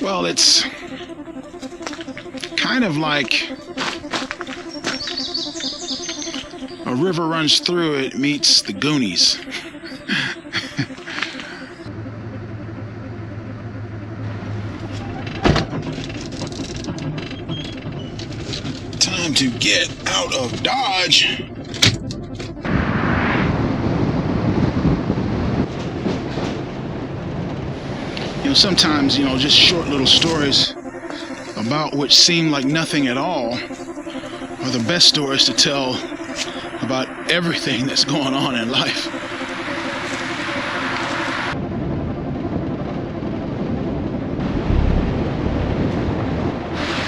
Well, it's kind of like a river runs through it meets the Goonies. Time to get out of Dodge. Sometimes, just short little stories about which seem like nothing at all are the best stories to tell about everything that's going on in life.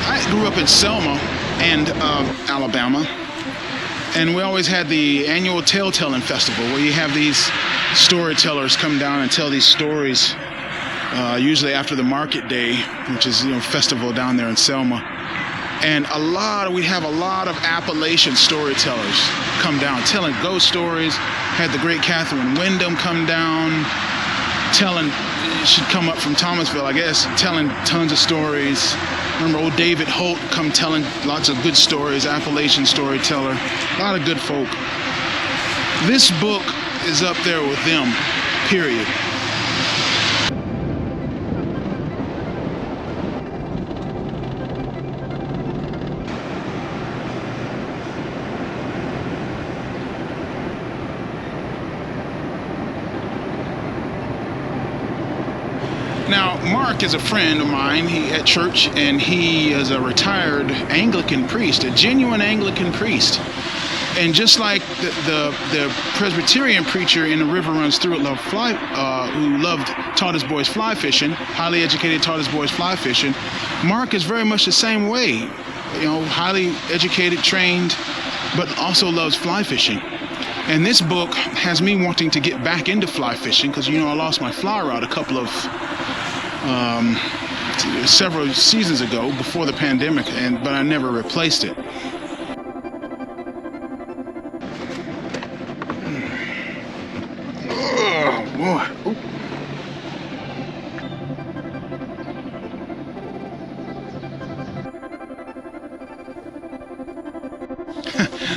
I grew up in Selma and Alabama, and we always had the annual tale-telling festival where you have these storytellers come down and tell these stories. Usually after the market day, which is festival down there in Selma, and we have a lot of Appalachian storytellers come down telling ghost stories. Had the great Catherine Wyndham come down, she'd come up from Thomasville, I guess, telling tons of stories. Remember old David Holt come telling lots of good stories, Appalachian storyteller, a lot of good folk. This book is up there with them, period. Now, Mark is a friend of mine at church, and he is a retired Anglican priest, a genuine Anglican priest. And just like the Presbyterian preacher in The River Runs Through It who taught his boys fly fishing, highly educated, taught his boys fly fishing, Mark is very much the same way, highly educated, trained, but also loves fly fishing. And this book has me wanting to get back into fly fishing because, I lost my fly rod several seasons ago before the pandemic, but I never replaced it. Oh, boy. Ooh.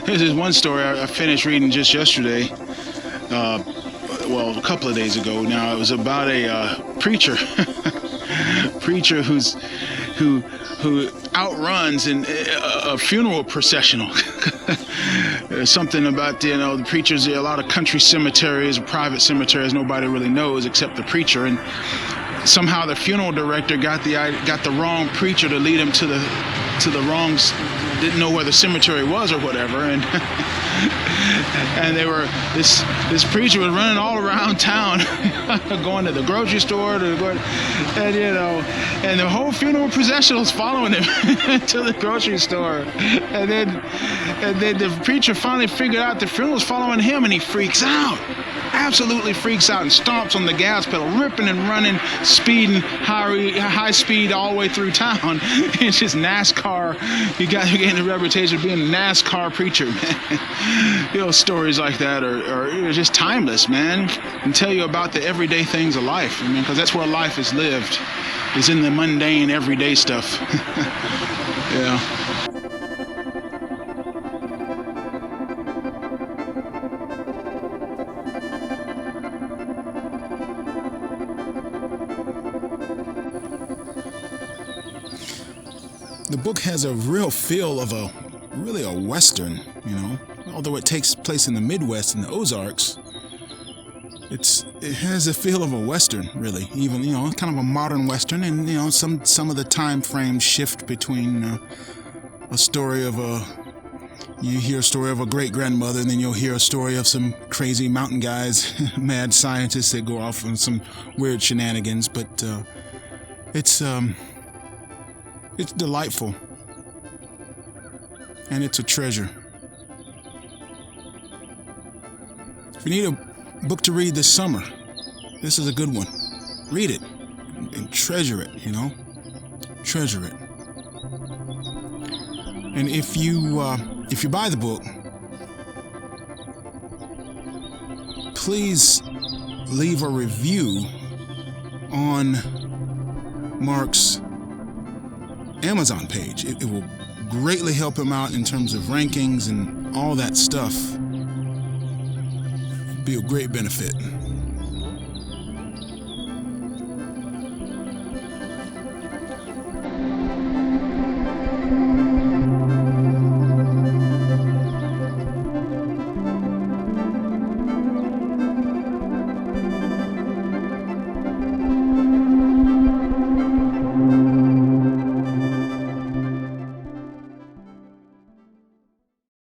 This is one story I finished reading just yesterday. A couple of days ago now. It was about a preacher who outruns in a funeral processional. There's something about the preachers. A lot of country cemeteries, private cemeteries, nobody really knows except the preacher. And somehow the funeral director got the wrong preacher to lead him to the wrong. Didn't know where the cemetery was or whatever, and this preacher was running all around town, going to the grocery store, and the whole funeral procession was following him to the grocery store, and then the preacher finally figured out the funeral was following him, and he freaks out. Absolutely freaks out and stomps on the gas pedal, ripping and running, speeding, high speed all the way through town. It's just NASCAR. You got to gain the reputation of being a NASCAR preacher, man. Stories like that are just timeless, man, and tell you about the everyday things of life. Because that's where life is lived, is in the mundane, everyday stuff. Yeah. The book has a real feel of a Western, although it takes place in the Midwest in the Ozarks. It has a feel of a Western, really, even, kind of a modern Western, and, some of the time frames shift between you hear a story of a great-grandmother, and then you'll hear a story of some crazy mountain guys, mad scientists that go off on some weird shenanigans, but it's delightful, and it's a treasure. If you need a book to read this summer, this is a good one. Read it and treasure it, treasure it. And if you buy the book, please leave a review on Mark's Amazon page. It will greatly help him out in terms of rankings and all that stuff. Be a great benefit.